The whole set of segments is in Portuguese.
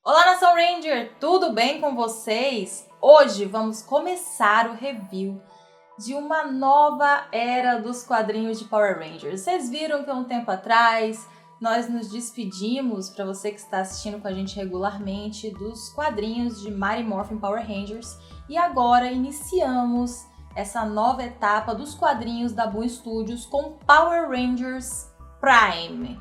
Olá, Nação Ranger! Tudo bem com vocês? Hoje vamos começar o review de uma nova era dos quadrinhos de Power Rangers. Vocês viram que há um tempo atrás nós nos despedimos, para você que está assistindo com a gente regularmente, dos quadrinhos de Mighty Morphin Power Rangers, e agora iniciamos essa nova etapa dos quadrinhos da Boom Studios com Power Rangers Prime.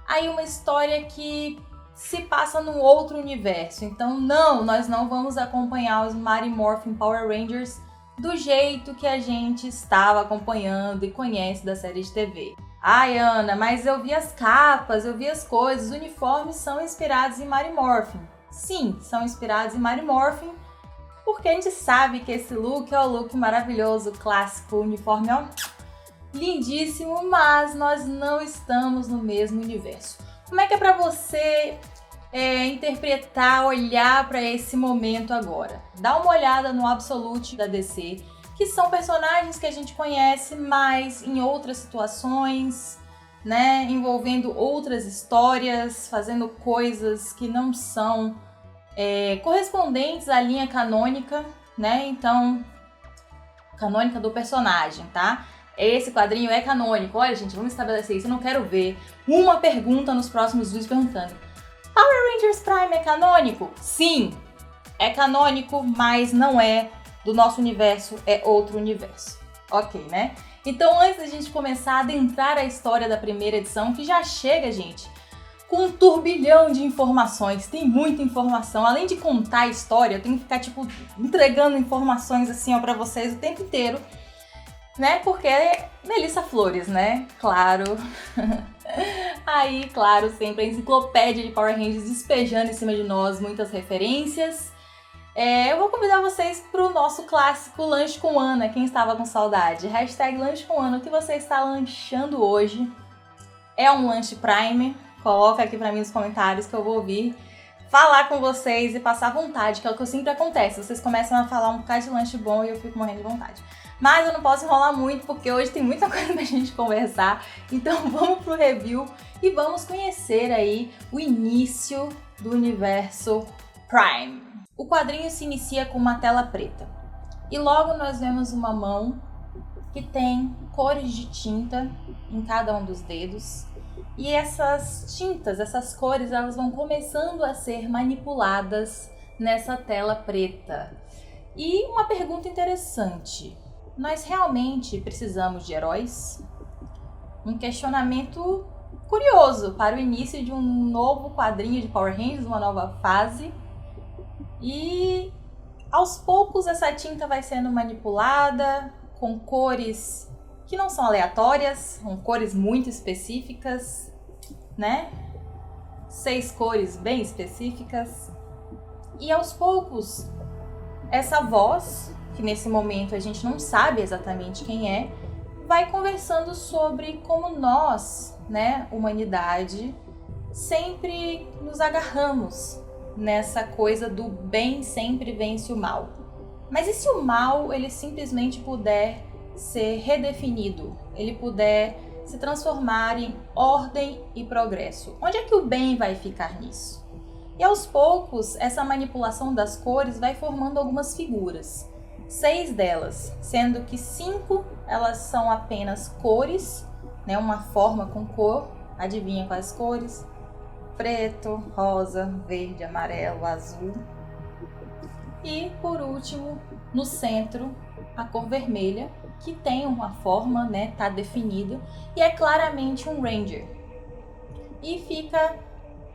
Aí uma história que se passa num outro universo, então nós não vamos acompanhar os Mighty Morphin Power Rangers do jeito que a gente estava acompanhando e conhece da série de TV. Ai, Ana, mas eu vi as capas, eu vi as coisas, os uniformes são inspirados em Mighty Morphin. Sim, são inspirados em Mighty Morphin, porque a gente sabe que esse look é o look maravilhoso, clássico, uniforme ó, lindíssimo, mas nós não estamos no mesmo universo. Como é que é para você interpretar, olhar para esse momento agora? Dá uma olhada no Absolute da DC, que são personagens que a gente conhece, mas em outras situações, né, envolvendo outras histórias, fazendo coisas que não são correspondentes à linha canônica, né? Então, canônica do personagem, tá? Esse quadrinho é canônico. Olha, gente, vamos estabelecer isso. Eu não quero ver uma pergunta nos próximos vídeos perguntando: Power Rangers Prime é canônico? Sim, é canônico, mas não é do nosso universo, é outro universo. Ok, né? Então, antes da gente começar a adentrar a história da primeira edição, que já chega, gente, com um turbilhão de informações. Tem muita informação. Além de contar a história, eu tenho que ficar, tipo, entregando informações assim, ó, pra vocês o tempo inteiro, né? Porque é Melissa Flores, né? Claro. Aí, claro, sempre a enciclopédia de Power Rangers despejando em cima de nós muitas referências. Eu vou convidar vocês para o nosso clássico Lanche com Ana, quem estava com saudade. Hashtag Lanche com Ana, o que você está lanchando hoje? É um lanche Prime? Coloca aqui para mim nos comentários que eu vou ouvir falar com vocês e passar vontade, que é o que sempre acontece. Vocês começam a falar um bocado de lanche bom e eu fico morrendo de vontade. Mas eu não posso enrolar muito, porque hoje tem muita coisa pra gente conversar. Então vamos pro review e vamos conhecer aí o início do universo Prime. O quadrinho se inicia com uma tela preta. E logo nós vemos uma mão que tem cores de tinta em cada um dos dedos. E essas tintas, essas cores, elas vão começando a ser manipuladas nessa tela preta. E uma pergunta interessante: nós realmente precisamos de heróis? Um questionamento curioso para o início de um novo quadrinho de Power Rangers, uma nova fase. E aos poucos essa tinta vai sendo manipulada com cores que não são aleatórias, são cores muito específicas, né? 6 cores bem específicas. E aos poucos essa voz, que nesse momento a gente não sabe exatamente quem é, vai conversando sobre como nós, né, humanidade, sempre nos agarramos nessa coisa do bem sempre vence o mal. Mas e se o mal ele simplesmente puder ser redefinido, ele puder se transformar em ordem e progresso? Onde é que o bem vai ficar nisso? E aos poucos, essa manipulação das cores vai formando algumas figuras. 6 delas, sendo que 5 elas são apenas cores, né, uma forma com cor. Adivinha quais cores? Preto, rosa, verde, amarelo, azul. E por último, no centro, a cor vermelha, que tem uma forma, né, tá definido, e é claramente um Ranger. E fica,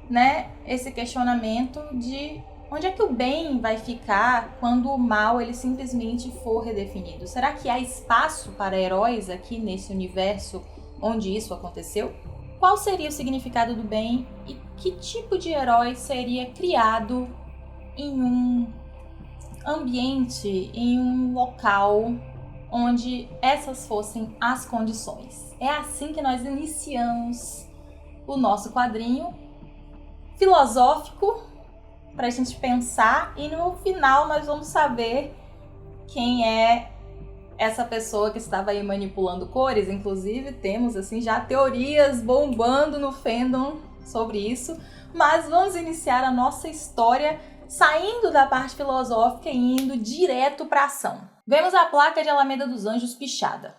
né, esse questionamento de onde é que o bem vai ficar quando o mal ele simplesmente for redefinido? Será que há espaço para heróis aqui nesse universo onde isso aconteceu? Qual seria o significado do bem e que tipo de herói seria criado em um ambiente, em um local onde essas fossem as condições? É assim que nós iniciamos o nosso quadrinho filosófico para a gente pensar, e no final nós vamos saber quem é essa pessoa que estava aí manipulando cores. Inclusive temos assim já teorias bombando no fandom sobre isso, Mas vamos iniciar a nossa história saindo da parte filosófica e indo direto para ação. Vemos a placa de Alameda dos Anjos pichada.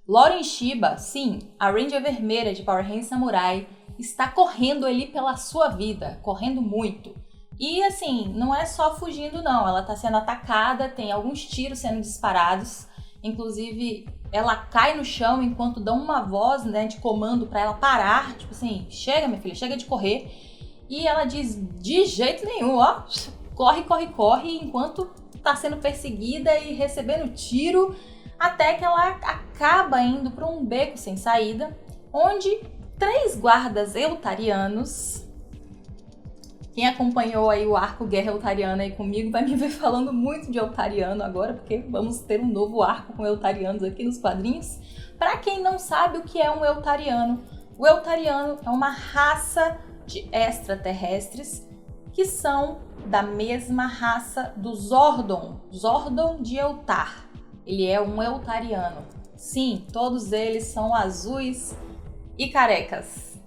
Lauren Shiba, sim, a Ranger vermelha de Power Rangers Samurai, está correndo ali pela sua vida, correndo muito. E assim, não é só fugindo não, ela está sendo atacada, tem alguns tiros sendo disparados, inclusive ela cai no chão enquanto dão uma voz, né, de comando para ela parar, tipo assim, chega minha filha, chega de correr. E ela diz, de jeito nenhum, ó, corre, corre, corre, enquanto está sendo perseguida e recebendo tiro, até que ela acaba indo para um beco sem saída, onde 3 guardas eutarianos, quem acompanhou aí o arco Guerra Eutariana aí comigo vai me ver falando muito de eutariano agora, porque vamos ter um novo arco com eutarianos aqui nos quadrinhos. Para quem não sabe o que é um eutariano, o eutariano é uma raça de extraterrestres que são da mesma raça do Zordon de Eltar. Ele é um eutariano. Sim, todos eles são azuis e carecas.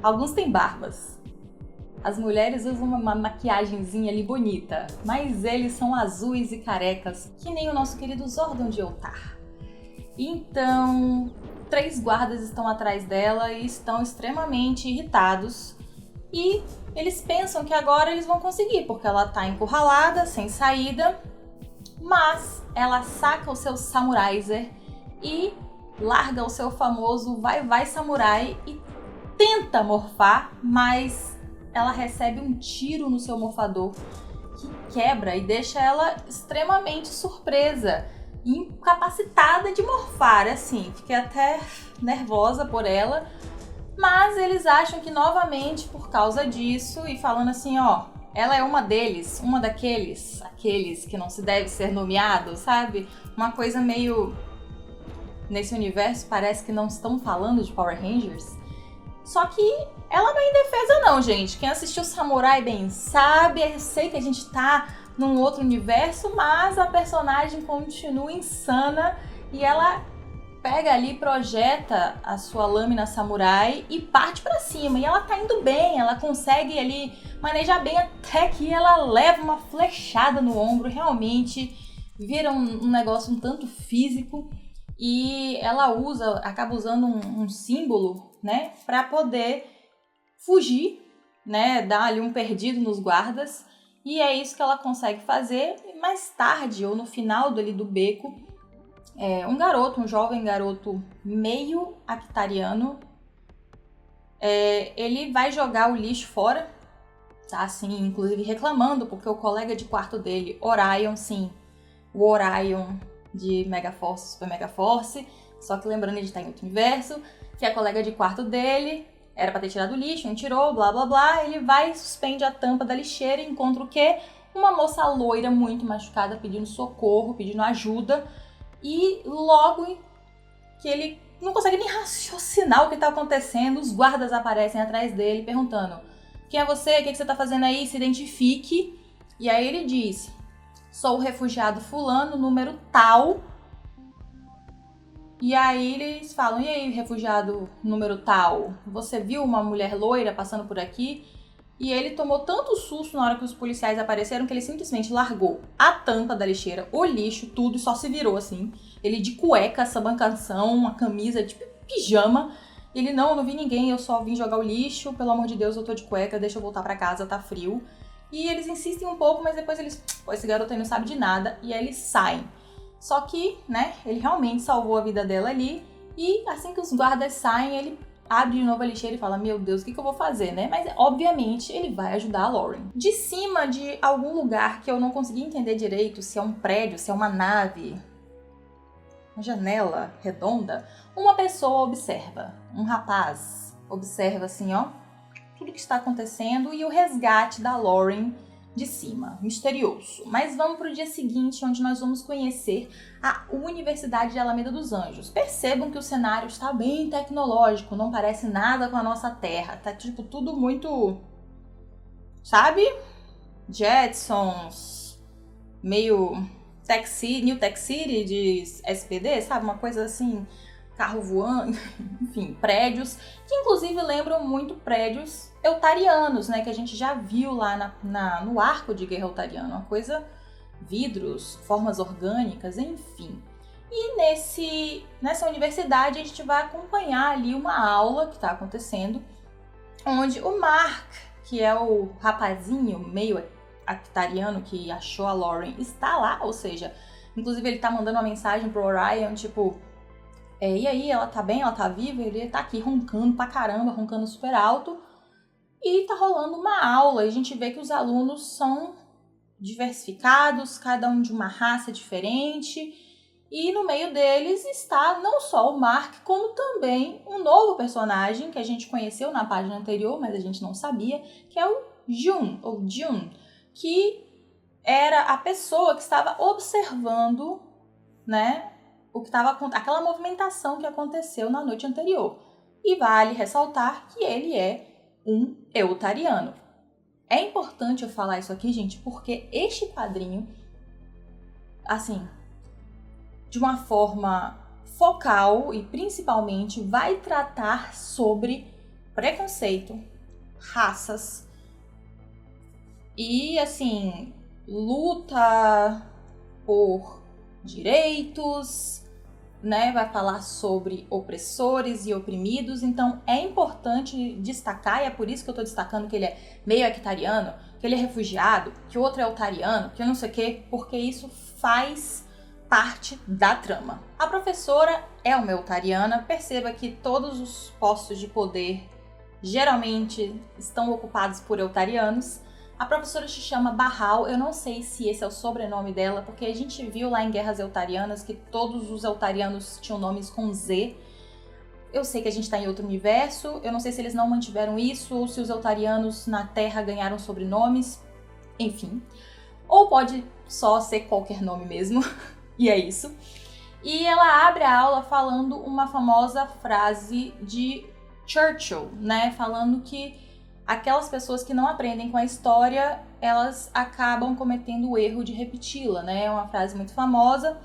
Alguns têm barbas. As mulheres usam uma maquiagenzinha ali bonita, mas eles são azuis e carecas, que nem o nosso querido Zordon de Eltar. Então, 3 guardas estão atrás dela e estão extremamente irritados. E eles pensam que agora eles vão conseguir, porque ela está encurralada, sem saída. Mas ela saca o seu Samuraizer e larga o seu famoso vai samurai e tenta morfar, mas ela recebe um tiro no seu morfador que quebra e deixa ela extremamente surpresa e incapacitada de morfar, assim. Fiquei até nervosa por ela, mas eles acham que novamente por causa disso e falando assim, ó, ela é uma deles, uma daqueles, aqueles que não se deve ser nomeado, sabe? Uma coisa meio... Nesse universo parece que não estão falando de Power Rangers. Só que ela não é indefesa não, gente. Quem assistiu Samurai bem sabe, eu sei que a gente tá num outro universo, mas a personagem continua insana e ela pega ali, projeta a sua lâmina samurai e parte pra cima. E ela tá indo bem, ela consegue ali manejar bem até que ela leva uma flechada no ombro, realmente vira um negócio um tanto físico e ela acaba usando um símbolo, né, pra poder fugir, né, dar ali um perdido nos guardas. E é isso que ela consegue fazer. E mais tarde, ou no final do beco, um jovem garoto meio actariano, ele vai jogar o lixo fora, tá assim, inclusive reclamando, porque o colega de quarto dele, Orion, sim, o Orion de Megaforce, Super Megaforce, só que lembrando ele tá em outro universo, que a colega de quarto dele era pra ter tirado o lixo, não tirou, blá blá blá, ele vai e suspende a tampa da lixeira e encontra o quê? Uma moça loira muito machucada pedindo socorro, pedindo ajuda. E logo que ele não consegue nem raciocinar o que está acontecendo, os guardas aparecem atrás dele perguntando: quem é você? O que você está fazendo aí? Se identifique. E aí ele diz: sou o refugiado fulano, número tal. E aí eles falam: e aí, refugiado número tal? Você viu uma mulher loira passando por aqui? E ele tomou tanto susto na hora que os policiais apareceram que ele simplesmente largou a tampa da lixeira, o lixo, tudo, e só se virou assim. Ele de cueca, sabancação, uma camisa de pijama. Ele, não vi ninguém, eu só vim jogar o lixo, pelo amor de Deus, eu tô de cueca, deixa eu voltar pra casa, tá frio. E eles insistem um pouco, mas depois eles, pô, esse garoto aí não sabe de nada, e aí eles saem. Só que, né, ele realmente salvou a vida dela ali, e assim que os guardas saem, ele abre de novo a lixeira e fala: meu Deus, o que eu vou fazer, né? Mas, obviamente, ele vai ajudar a Lauren. De cima de algum lugar que eu não consegui entender direito, se é um prédio, se é uma nave, uma janela redonda, uma pessoa observa. Um rapaz observa assim, ó, tudo que está acontecendo e o resgate da Lauren de cima, misterioso. Mas vamos para o dia seguinte, onde nós vamos conhecer a Universidade de Alameda dos Anjos. Percebam que o cenário está bem tecnológico, não parece nada com a nossa Terra. Tá tipo tudo muito, sabe? Jetsons, meio New Tech City de SPD, sabe? Uma coisa assim, carro voando, enfim, prédios, que inclusive lembram muito prédios eltarianos, né, que a gente já viu lá no arco de Guerra Eltariana, uma coisa, vidros, formas orgânicas, enfim. E nessa universidade a gente vai acompanhar ali uma aula que está acontecendo, onde o Mark, que é o rapazinho meio actariano que achou a Lauren, está lá, ou seja, inclusive ele tá mandando uma mensagem pro Orion, tipo, e aí, ela tá bem, ela tá viva? Ele tá aqui roncando pra caramba, roncando super alto, e tá rolando uma aula, e a gente vê que os alunos são diversificados, cada um de uma raça diferente, e no meio deles está não só o Mark, como também um novo personagem que a gente conheceu na página anterior, mas a gente não sabia, que é o Jun, ou Jun, que era a pessoa que estava observando, né, aquela movimentação que aconteceu na noite anterior. E vale ressaltar que ele é um Eltariano. É importante eu falar isso aqui, gente, porque este quadrinho, assim, de uma forma focal e principalmente vai tratar sobre preconceito, raças e, assim, luta por direitos, né? Vai falar sobre opressores e oprimidos. Então é importante destacar, e é por isso que eu tô destacando que ele é meio hectariano, que ele é refugiado, que o outro é eltariano, que eu não sei o quê, porque isso faz parte da trama. A professora é uma eltariana. Perceba que todos os postos de poder geralmente estão ocupados por eltarianos. A professora se chama Barral, eu não sei se esse é o sobrenome dela, porque a gente viu lá em Guerras Eltarianas que todos os eltarianos tinham nomes com Z. Eu sei que a gente tá em outro universo, eu não sei se eles não mantiveram isso, ou se os eltarianos na Terra ganharam sobrenomes, enfim. Ou pode só ser qualquer nome mesmo, e é isso. E ela abre a aula falando uma famosa frase de Churchill, né, falando que aquelas pessoas que não aprendem com a história, elas acabam cometendo o erro de repeti-la, né? É uma frase muito famosa.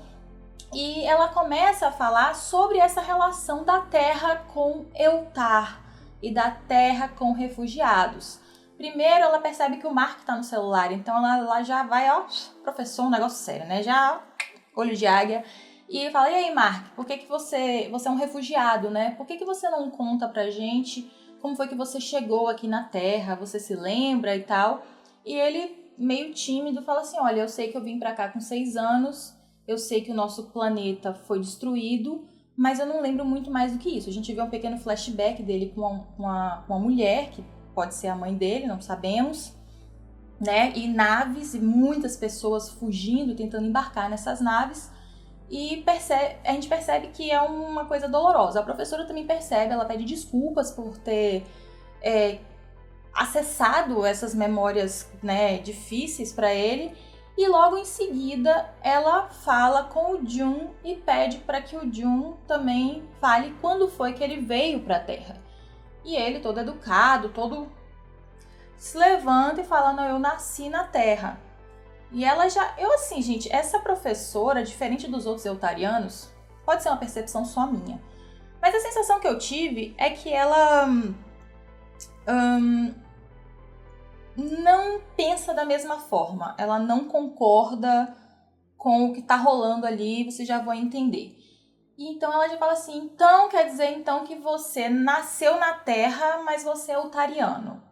E ela começa a falar sobre essa relação da Terra com Eltar e da Terra com refugiados. Primeiro, ela percebe que o Mark tá no celular, então ela já vai, ó, professor, um negócio sério, né? Já, olho de águia. E fala, e aí, Mark, por que você é um refugiado, né? Por que você não conta pra gente como foi que você chegou aqui na Terra, você se lembra e tal? E ele, meio tímido, fala assim, olha, eu sei que eu vim pra cá com 6 anos, eu sei que o nosso planeta foi destruído, mas eu não lembro muito mais do que isso. A gente vê um pequeno flashback dele com uma mulher, que pode ser a mãe dele, não sabemos, né? E naves, e muitas pessoas fugindo, tentando embarcar nessas naves. E a gente percebe que é uma coisa dolorosa. A professora também percebe, ela pede desculpas por ter acessado essas memórias, né, difíceis para ele. E logo em seguida ela fala com o Jun e pede para que o Jun também fale quando foi que ele veio para a Terra. E ele, todo educado, todo se levanta e fala, não, eu nasci na Terra. E ela já... Eu assim, gente, essa professora, diferente dos outros eltarianos, pode ser uma percepção só minha, mas a sensação que eu tive é que ela não pensa da mesma forma. Ela não concorda com o que tá rolando ali, vocês já vão entender. E então ela já fala assim, então quer dizer então que você nasceu na Terra, mas você é eltariano.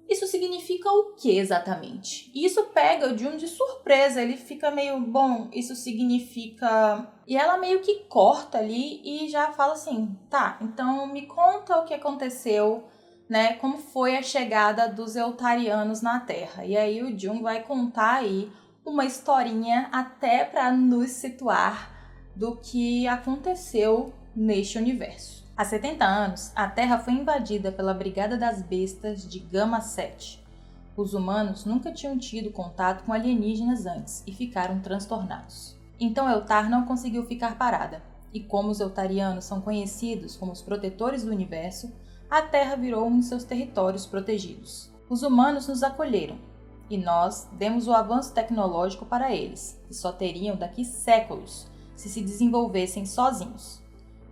Isso significa o que exatamente? Isso pega o Jun de surpresa, ele fica meio, bom, isso significa... E ela meio que corta ali e já fala assim, tá, então me conta o que aconteceu, né, como foi a chegada dos eltarianos na Terra. E aí o Jun vai contar aí uma historinha até para nos situar do que aconteceu neste universo. Há 70 anos, a Terra foi invadida pela Brigada das Bestas de Gama 7. Os humanos nunca tinham tido contato com alienígenas antes e ficaram transtornados. Então Eltar não conseguiu ficar parada, e como os Eltarianos são conhecidos como os protetores do universo, a Terra virou um de seus territórios protegidos. Os humanos nos acolheram, e nós demos o avanço tecnológico para eles, que só teriam daqui séculos se desenvolvessem sozinhos.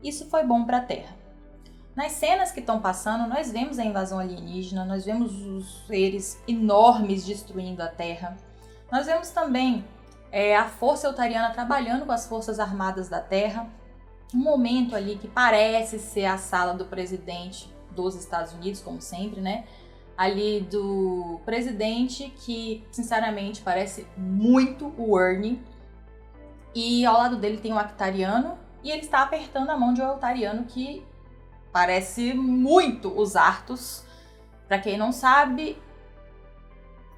Isso foi bom para a Terra. Nas cenas que estão passando, nós vemos a invasão alienígena, nós vemos os seres enormes destruindo a Terra. Nós vemos também a Força Eltariana trabalhando com as Forças Armadas da Terra. Um momento ali que parece ser a sala do presidente dos Estados Unidos, como sempre, né? Ali do presidente que, sinceramente, parece muito o Ernie. E ao lado dele tem um Actariano e ele está apertando a mão de um Eltariano que parece muito os Artus. Pra quem não sabe,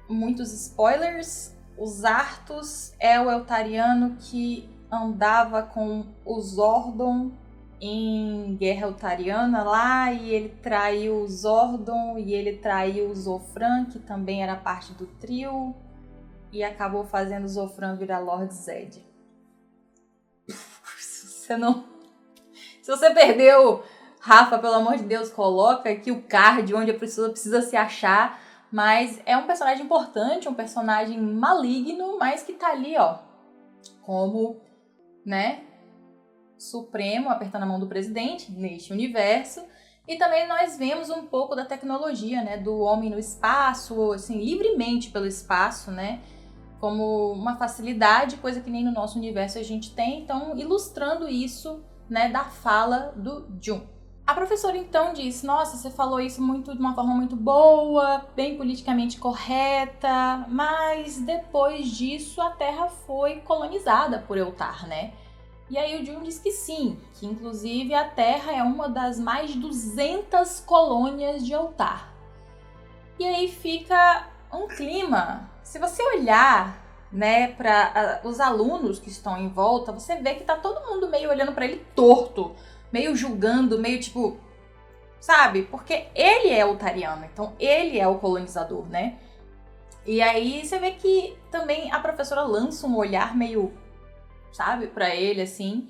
muitos spoilers, os Artus é o Eltariano que andava com o Zordon em Guerra Eltariana lá, e ele traiu o Zordon e ele traiu o Zofran, que também era parte do trio, e acabou fazendo o Zofran virar Lord Zed. Se você perdeu, Rafa, pelo amor de Deus, coloca aqui o card onde a pessoa precisa se achar. Mas é um personagem importante, um personagem maligno, mas que tá ali, ó, como, né, supremo, apertando a mão do presidente neste universo. E também nós vemos um pouco da tecnologia, né, do homem no espaço, assim, livremente pelo espaço, né, como uma facilidade, coisa que nem no nosso universo a gente tem. Então, ilustrando isso, né, da fala do Jun. A professora então disse, nossa, você falou isso de uma forma muito boa, bem politicamente correta, mas depois disso a Terra foi colonizada por Eltar, né? E aí o Jun disse que sim, que inclusive a Terra é uma das mais de 200 colônias de Eltar. E aí fica um clima, se você olhar, né, para os alunos que estão em volta, você vê que tá todo mundo meio olhando para ele torto, meio julgando, meio tipo, sabe? Porque ele é Eltariano, então ele é o colonizador, né? E aí você vê que também a professora lança um olhar meio, sabe, pra ele, assim.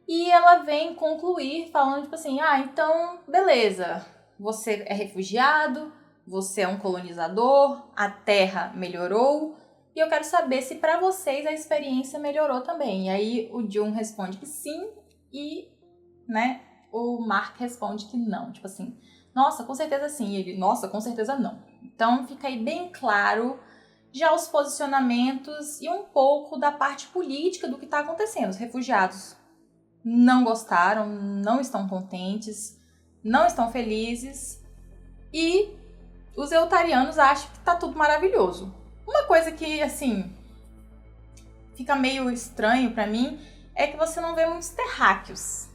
E ela vem concluir falando, tipo assim, então, beleza, você é refugiado, você é um colonizador, a Terra melhorou, e eu quero saber se pra vocês a experiência melhorou também. E aí o Jun responde que sim, e né, o Mark responde que não, tipo assim, nossa, com certeza sim, e ele, nossa, com certeza não. Então fica aí bem claro já os posicionamentos e um pouco da parte política do que está acontecendo. Os refugiados não gostaram, não estão contentes, não estão felizes, e os Eltarianos acham que tá tudo maravilhoso. Uma coisa que, assim, fica meio estranho pra mim é que você não vê muitos terráqueos.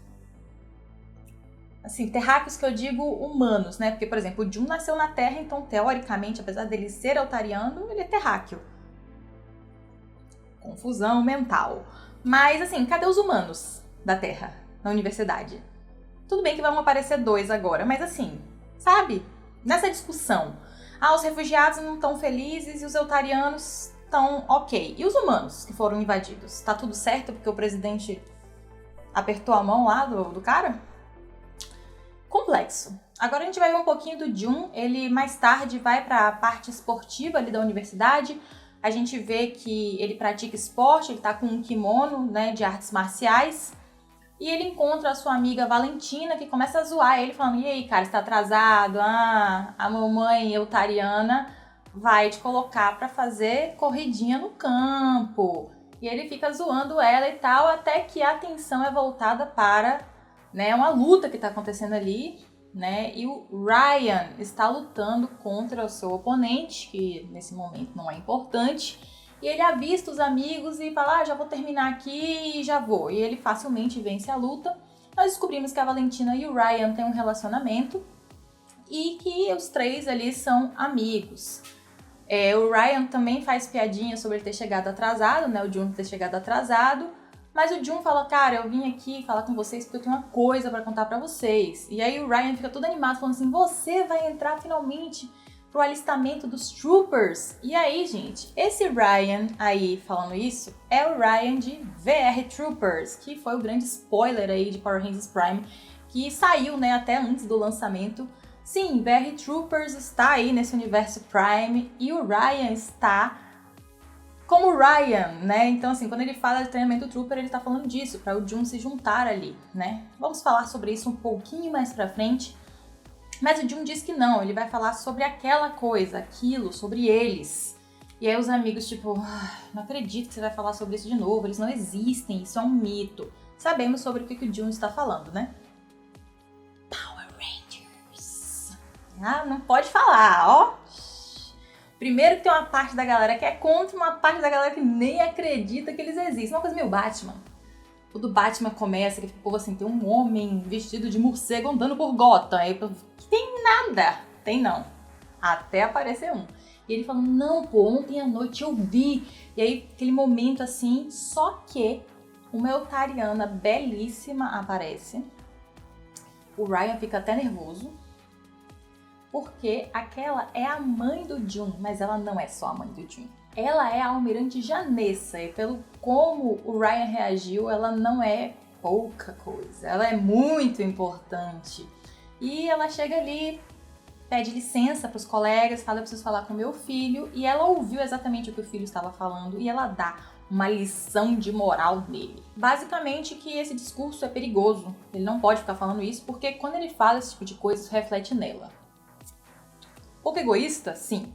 Assim, terráqueos que eu digo humanos, né? Porque, por exemplo, o Jun nasceu na Terra, então, teoricamente, apesar dele ser Eltariano, ele é terráqueo. Confusão mental. Mas, assim, cadê os humanos da Terra, na universidade? Tudo bem que vão aparecer 2 agora, mas assim, sabe? Nessa discussão, os refugiados não estão felizes e os Eltarianos estão ok. E os humanos que foram invadidos? Tá tudo certo porque o presidente apertou a mão lá do cara? Complexo. Agora a gente vai ver um pouquinho do Jun. Ele mais tarde vai para a parte esportiva ali da universidade. A gente vê que ele pratica esporte, ele tá com um kimono, né, de artes marciais. E ele encontra a sua amiga Valentina, que começa a zoar ele, falando, e aí, cara, você tá atrasado? A mamãe Eltariana vai te colocar pra fazer corridinha no campo. E ele fica zoando ela e tal, até que a atenção é voltada para, né, uma luta que tá acontecendo ali, né? E o Ryan está lutando contra o seu oponente, que nesse momento não é importante. E ele avista os amigos e fala, já vou terminar aqui e já vou. E ele facilmente vence a luta. Nós descobrimos que a Valentina e o Ryan têm um relacionamento e que os 3 ali são amigos. O Ryan também faz piadinha sobre ele ter chegado atrasado, né? O Jun ter chegado atrasado. Mas o Jun fala, cara, eu vim aqui falar com vocês porque eu tenho uma coisa pra contar pra vocês. E aí o Ryan fica todo animado, falando assim, você vai entrar finalmente pro alistamento dos Troopers. E aí, gente, esse Ryan aí falando isso é o Ryan de VR Troopers, que foi o grande spoiler aí de Power Rangers Prime, que saiu, né, até antes do lançamento. Sim, VR Troopers está aí nesse universo Prime e o Ryan está como o Ryan, né? Então, assim, quando ele fala de treinamento Trooper, ele tá falando disso, para o Jun se juntar ali, né? Vamos falar sobre isso um pouquinho mais pra frente. Mas o Jun diz que não, ele vai falar sobre aquela coisa, aquilo, sobre eles. E aí os amigos, tipo, não acredito que você vai falar sobre isso de novo, eles não existem, isso é um mito. Sabemos sobre o que o Jun está falando, né? Power Rangers. Ah, não pode falar, ó. Primeiro que tem uma parte da galera que é contra, uma parte da galera que nem acredita que eles existem. Uma coisa meio Batman. Quando o Batman começa, que ficou assim, tem um homem vestido de morcego andando por Gotham. Aí tem nada. Tem não. Até aparecer um. E ele falando, não, pô, ontem à noite eu vi. E aí, aquele momento assim, só que uma Eltariana belíssima aparece. O Ryan fica até nervoso. Porque aquela é a mãe do Jun, mas ela não é só a mãe do Jun. Ela é a Almirante Janessa, e pelo como o Ryan reagiu, ela não é pouca coisa. Ela é muito importante. E ela chega ali, pede licença para os colegas, fala, eu preciso falar com meu filho. E ela ouviu exatamente o que o filho estava falando e ela dá uma lição de moral nele. Basicamente que esse discurso é perigoso. Ele não pode ficar falando isso, porque quando ele fala esse tipo de coisa, isso reflete nela. Pouco egoísta, sim.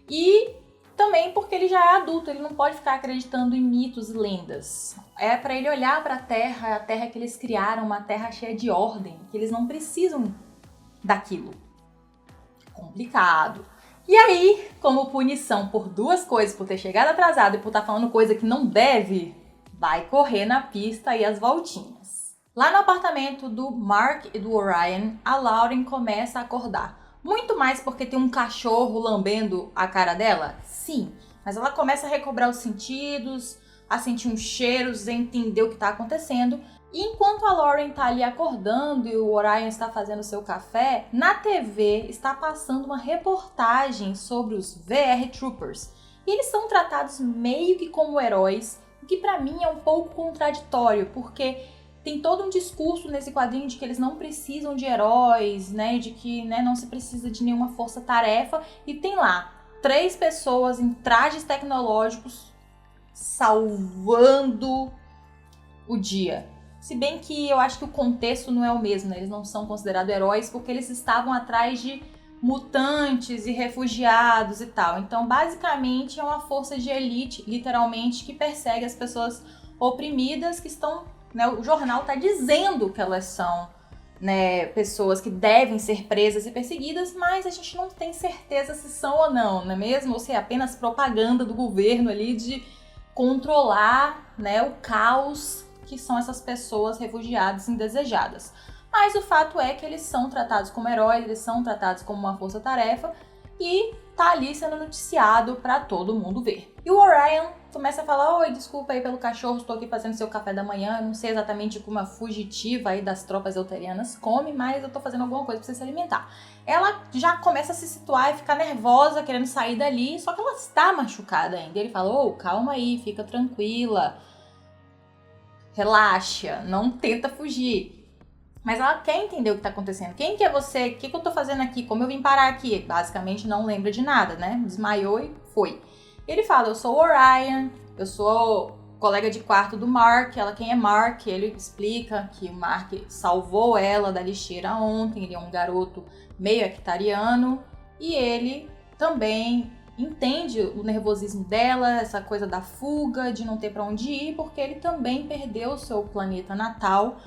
E também porque ele já é adulto, ele não pode ficar acreditando em mitos e lendas. É para ele olhar para a terra que eles criaram, uma terra cheia de ordem, que eles não precisam daquilo. Complicado. E aí, como punição por duas coisas, por ter chegado atrasado e por estar falando coisa que não deve, vai correr na pista e as voltinhas. Lá no apartamento do Mark e do Orion, a Lauren começa a acordar. Muito mais porque tem um cachorro lambendo a cara dela? Sim. Mas ela começa a recobrar os sentidos, a sentir uns cheiros, a entender o que está acontecendo. E enquanto a Lauren está ali acordando e o Orion está fazendo seu café, na TV está passando uma reportagem sobre os VR Troopers. E eles são tratados meio que como heróis, o que para mim é um pouco contraditório, porque tem todo um discurso nesse quadrinho de que eles não precisam de heróis, né? De que, né, não se precisa de nenhuma força-tarefa. E tem lá 3 pessoas em trajes tecnológicos salvando o dia. Se bem que eu acho que o contexto não é o mesmo, né? Eles não são considerados heróis porque eles estavam atrás de mutantes e refugiados e tal. Então, basicamente, é uma força de elite, literalmente, que persegue as pessoas oprimidas que estão... Né, o jornal está dizendo que elas são, né, pessoas que devem ser presas e perseguidas, mas a gente não tem certeza se são ou não é mesmo? Ou se é apenas propaganda do governo ali de controlar, né, o caos que são essas pessoas refugiadas indesejadas. Mas o fato é que eles são tratados como heróis, eles são tratados como uma força-tarefa e tá ali sendo noticiado para todo mundo ver. E o Orion começa a falar, oi, desculpa aí pelo cachorro, estou aqui fazendo seu café da manhã, eu não sei exatamente como uma fugitiva aí das tropas elterianas come, mas eu tô fazendo alguma coisa pra você se alimentar. Ela já começa a se situar e ficar nervosa, querendo sair dali, só que ela está machucada ainda. Ele fala, ô, calma aí, fica tranquila, relaxa, não tenta fugir. Mas ela quer entender o que tá acontecendo. Quem que é você? O que eu tô fazendo aqui? Como eu vim parar aqui? Basicamente não lembra de nada, né? Desmaiou e foi. Ele fala, eu sou o Orion, eu sou colega de quarto do Mark. Ela, quem é Mark? Ele explica que o Mark salvou ela da lixeira ontem. Ele é um garoto meio hectariano. E ele também entende o nervosismo dela, essa coisa da fuga, de não ter pra onde ir, porque ele também perdeu o seu planeta natal,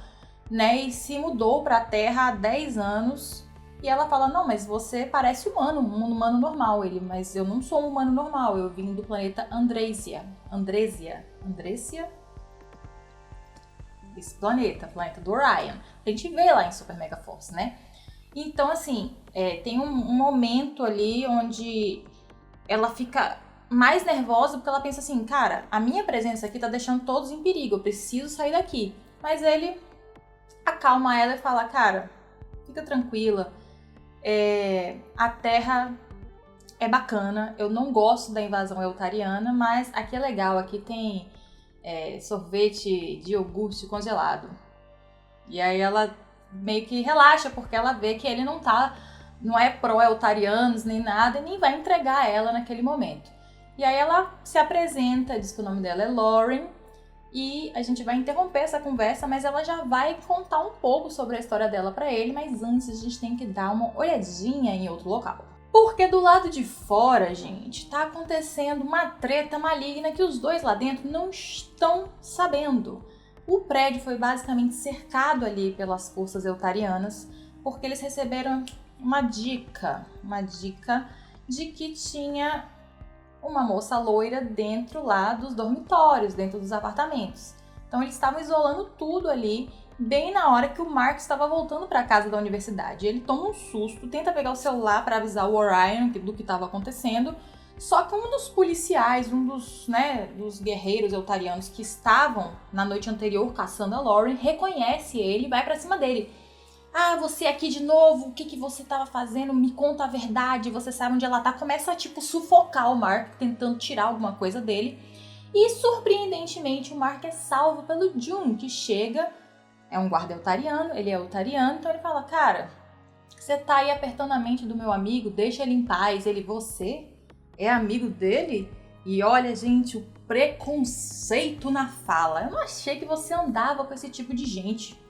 né, e se mudou para a Terra há 10 anos. E ela fala, não, mas você parece humano, um humano normal. Ele, mas eu não sou um humano normal, eu vim do planeta Andresia. Esse planeta do Orion. A gente vê lá em Super Mega Force, né? Então, assim, tem um momento ali onde ela fica mais nervosa porque ela pensa assim, cara, a minha presença aqui tá deixando todos em perigo, eu preciso sair daqui. Mas ele acalma ela e fala, cara, fica tranquila, a Terra é bacana, eu não gosto da invasão eltariana, mas aqui é legal, aqui tem sorvete de iogurte congelado. E aí ela meio que relaxa, porque ela vê que ele não é pró-eltarianos nem nada, e nem vai entregar ela naquele momento. E aí ela se apresenta, diz que o nome dela é Lauren, e a gente vai interromper essa conversa, mas ela já vai contar um pouco sobre a história dela pra ele, mas antes a gente tem que dar uma olhadinha em outro local. Porque do lado de fora, gente, tá acontecendo uma treta maligna que os dois lá dentro não estão sabendo. O prédio foi basicamente cercado ali pelas forças eltarianas, porque eles receberam uma dica de que tinha uma moça loira dentro lá dos dormitórios, dentro dos apartamentos. Então eles estavam isolando tudo ali, bem na hora que o Mark estava voltando para casa da universidade. Ele toma um susto, tenta pegar o celular para avisar o Orion do que estava acontecendo, só que um dos policiais, dos guerreiros eltarianos que estavam na noite anterior caçando a Lauren, reconhece ele e vai para cima dele. Ah, você aqui de novo, o que você tava fazendo? Me conta a verdade, você sabe onde ela tá. Começa a, sufocar o Mark, tentando tirar alguma coisa dele. E, surpreendentemente, o Mark é salvo pelo Jun, que chega, é um guarda eltariano, ele é eltariano, então ele fala, cara, você tá aí apertando a mente do meu amigo, deixa ele em paz. Ele, você é amigo dele? E olha, gente, o preconceito na fala. Eu não achei que você andava com esse tipo de gente.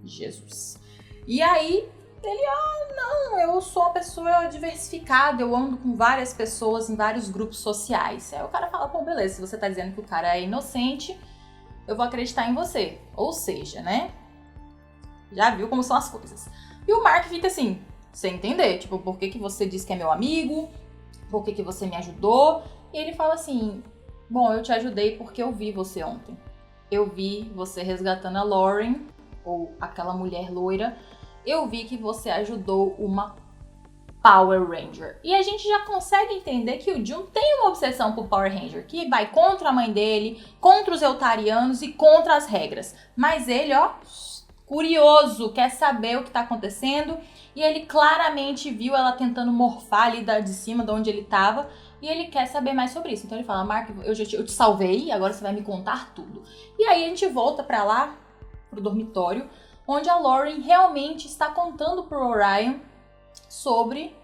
Jesus. E aí, ele, não, eu sou uma pessoa diversificada, eu ando com várias pessoas em vários grupos sociais. Aí o cara fala, bom, beleza, se você tá dizendo que o cara é inocente, eu vou acreditar em você. Ou seja, né? Já viu como são as coisas. E o Mark fica assim, sem entender, por que você disse que é meu amigo? Por que você me ajudou? E ele fala assim, bom, eu te ajudei porque eu vi você ontem. Eu vi você resgatando a Lauren, ou aquela mulher loira, eu vi que você ajudou uma Power Ranger. E a gente já consegue entender que o Jun tem uma obsessão por Power Ranger, que vai contra a mãe dele, contra os eltarianos e contra as regras. Mas ele, curioso, quer saber o que tá acontecendo, e ele claramente viu ela tentando morfar ali de cima de onde ele tava, e ele quer saber mais sobre isso. Então ele fala, Mark, eu te salvei, agora você vai me contar tudo. E aí a gente volta pra lá, pro dormitório, onde a Lauren realmente está contando pro Orion sobre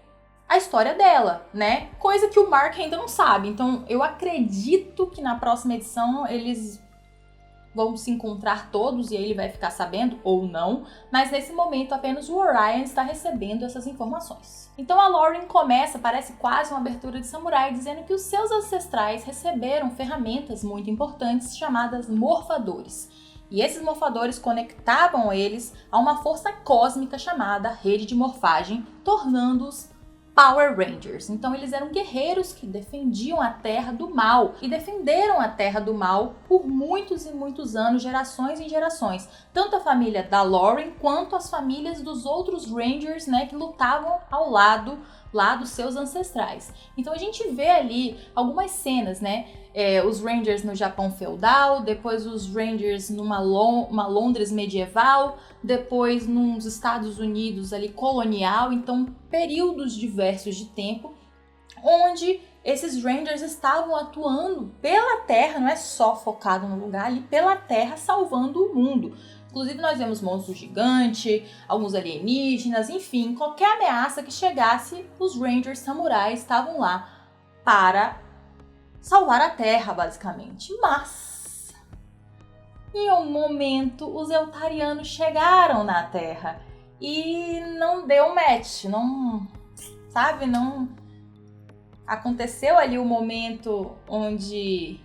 a história dela, né? Coisa que o Mark ainda não sabe. Então, eu acredito que na próxima edição eles vão se encontrar todos e aí ele vai ficar sabendo ou não, mas nesse momento apenas o Orion está recebendo essas informações. Então a Lauren começa, parece quase uma abertura de samurai, dizendo que os seus ancestrais receberam ferramentas muito importantes chamadas morfadores. E esses morfadores conectavam eles a uma força cósmica chamada rede de morfagem, tornando-os Power Rangers. Então eles eram guerreiros que defendiam a Terra do mal e defenderam a Terra do mal por muitos e muitos anos, gerações e gerações. Tanto a família da Lauren quanto as famílias dos outros Rangers, né, que lutavam ao lado dos seus ancestrais. Então a gente vê ali algumas cenas, né? Os Rangers no Japão feudal, depois os Rangers numa uma Londres medieval, depois nos Estados Unidos ali colonial, então períodos diversos de tempo, onde esses Rangers estavam atuando pela Terra, não é só focado no lugar, ali pela Terra, salvando o mundo. Inclusive nós vemos monstros gigantes, alguns alienígenas, enfim, qualquer ameaça que chegasse, os Rangers samurais estavam lá para salvar a Terra, basicamente. Mas, em um momento, os eltarianos chegaram na Terra e não deu match, não aconteceu ali o momento onde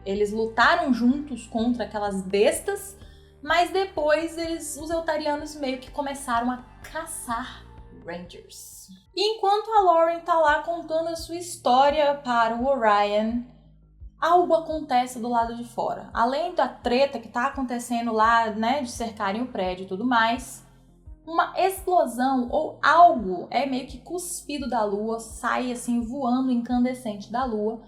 eles lutaram juntos contra aquelas bestas, mas depois os eltarianos meio que começaram a caçar Rangers. E enquanto a Lauren tá lá contando a sua história para o Orion, algo acontece do lado de fora. Além da treta que tá acontecendo lá, né, de cercarem o prédio e tudo mais, uma explosão ou algo é meio que cuspido da lua, sai assim voando incandescente da lua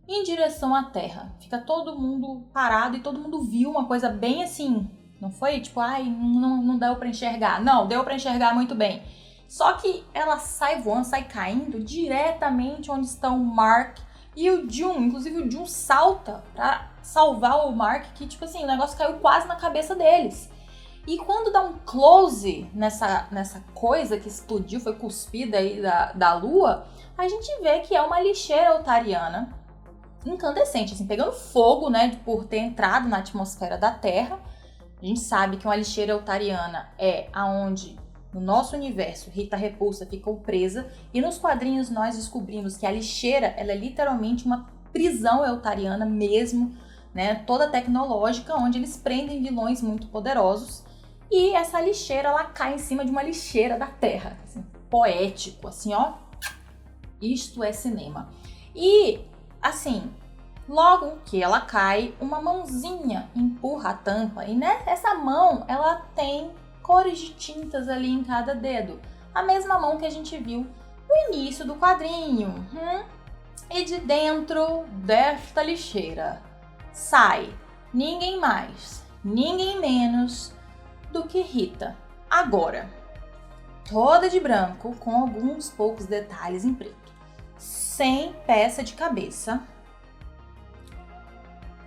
em direção à Terra. Fica todo mundo parado e todo mundo viu uma coisa bem assim, não foi tipo, não deu pra enxergar. Não, deu pra enxergar muito bem. Só que ela sai voando, sai caindo diretamente onde estão o Mark e o Jun. Inclusive o Jun salta pra salvar o Mark, que tipo assim, o negócio caiu quase na cabeça deles. E quando dá um close nessa coisa que explodiu, foi cuspida aí da Lua, a gente vê que é uma lixeira altariana incandescente, assim, pegando fogo, né, por ter entrado na atmosfera da Terra. A gente sabe que uma lixeira altariana é aonde no nosso universo Rita Repulsa ficou presa, e nos quadrinhos nós descobrimos que a lixeira, ela é literalmente uma prisão altariana mesmo, né, toda tecnológica, onde eles prendem vilões muito poderosos. E essa lixeira, ela cai em cima de uma lixeira da Terra, assim, poético, assim, ó. Isto é cinema. E, assim, logo que ela cai, uma mãozinha empurra a tampa. E nessa mão, ela tem cores de tintas ali em cada dedo. A mesma mão que a gente viu no início do quadrinho. E de dentro desta lixeira sai ninguém mais, ninguém menos do que Rita. Agora, toda de branco, com alguns poucos detalhes em preto. Sem peça de cabeça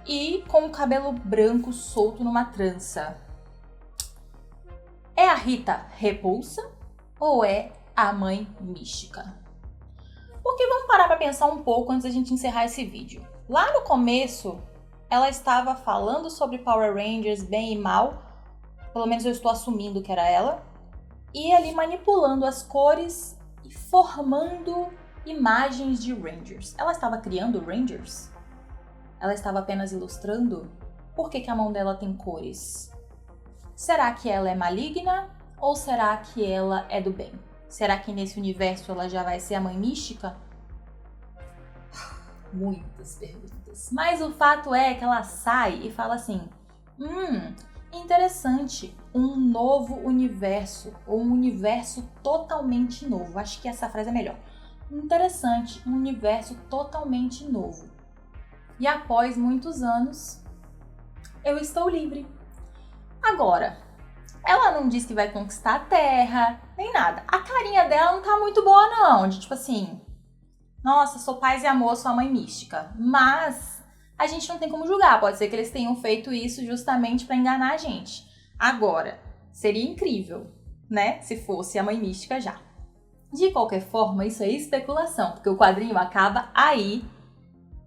e com o cabelo branco solto numa trança. É a Rita Repulsa ou é a Mãe Mística? Porque vamos parar para pensar um pouco antes da gente encerrar esse vídeo. Lá no começo, ela estava falando sobre Power Rangers bem e mal, pelo menos eu estou assumindo que era ela, e ali manipulando as cores e formando imagens de Rangers. Ela estava criando Rangers? Ela estava apenas ilustrando? Por que a mão dela tem cores? Será que ela é maligna ou será que ela é do bem? Será que nesse universo ela já vai ser a Mãe Mística? Muitas perguntas. Mas o fato é que ela sai e fala assim: interessante, um novo universo, ou um universo totalmente novo. Acho que essa frase é melhor. Interessante, um universo totalmente novo. E após muitos anos, eu estou livre. Agora, ela não diz que vai conquistar a Terra, nem nada. A carinha dela não tá muito boa não, de tipo assim, nossa, sou paz e amor, sou a Mãe Mística. Mas a gente não tem como julgar, pode ser que eles tenham feito isso justamente para enganar a gente. Agora, seria incrível, né, se fosse a Mãe Mística já. De qualquer forma, isso é especulação, porque o quadrinho acaba aí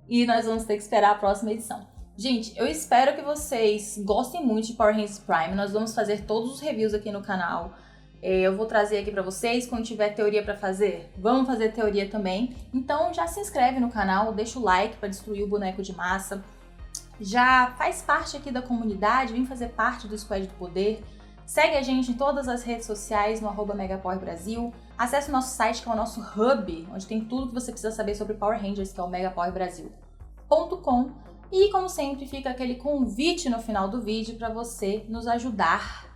e nós vamos ter que esperar a próxima edição. Gente, eu espero que vocês gostem muito de Power Rangers Prime. Nós vamos fazer todos os reviews aqui no canal. Eu vou trazer aqui pra vocês, quando tiver teoria pra fazer, vamos fazer teoria também. Então já se inscreve no canal, deixa o like pra destruir o boneco de massa. Já faz parte aqui da comunidade, vem fazer parte do Squad do Poder. Segue a gente em todas as redes sociais, no @MegaPowerBrasil. Acesse o nosso site, que é o nosso hub, onde tem tudo que você precisa saber sobre Power Rangers, que é o megapowerbrasil.com. E, como sempre, fica aquele convite no final do vídeo para você nos ajudar.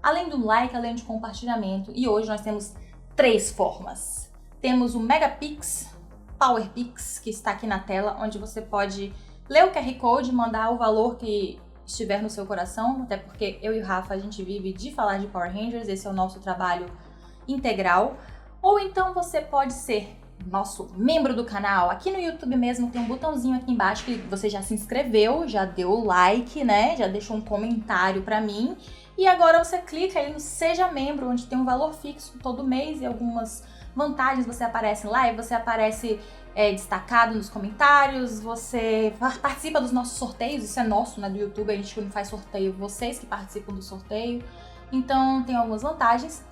Além do like, além de compartilhamento. E hoje nós temos 3 formas. Temos o Megapix, PowerPix, que está aqui na tela, onde você pode ler o QR Code, mandar o valor que estiver no seu coração, até porque eu e o Rafa, a gente vive de falar de Power Rangers, esse é o nosso trabalho integral. Ou então você pode ser nosso membro do canal. Aqui no YouTube mesmo tem um botãozinho aqui embaixo que você já se inscreveu, já deu o like, né? Já deixou um comentário pra mim. E agora você clica aí no Seja Membro, onde tem um valor fixo todo mês e algumas vantagens. Você aparece lá e você aparece destacado nos comentários, você participa dos nossos sorteios. Isso é nosso, né, do YouTube, a gente não faz sorteio, vocês que participam do sorteio. Então tem algumas vantagens.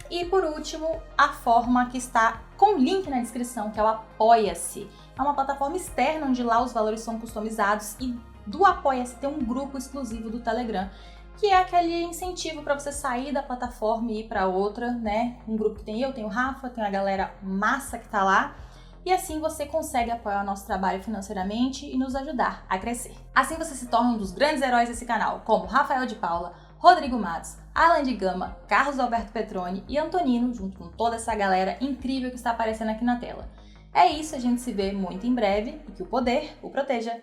E por último, a forma que está com link na descrição, que é o Apoia-se. É uma plataforma externa onde lá os valores são customizados e do Apoia-se tem um grupo exclusivo do Telegram, que é aquele incentivo para você sair da plataforma e ir para outra, né? Um grupo que tem eu, tem o Rafa, tem a galera massa que tá lá. E assim você consegue apoiar o nosso trabalho financeiramente e nos ajudar a crescer. Assim você se torna um dos grandes heróis desse canal, como Rafael de Paula, Rodrigo Matos, Alan de Gama, Carlos Alberto Petroni e Antonino, junto com toda essa galera incrível que está aparecendo aqui na tela. É isso, a gente se vê muito em breve e que o poder o proteja.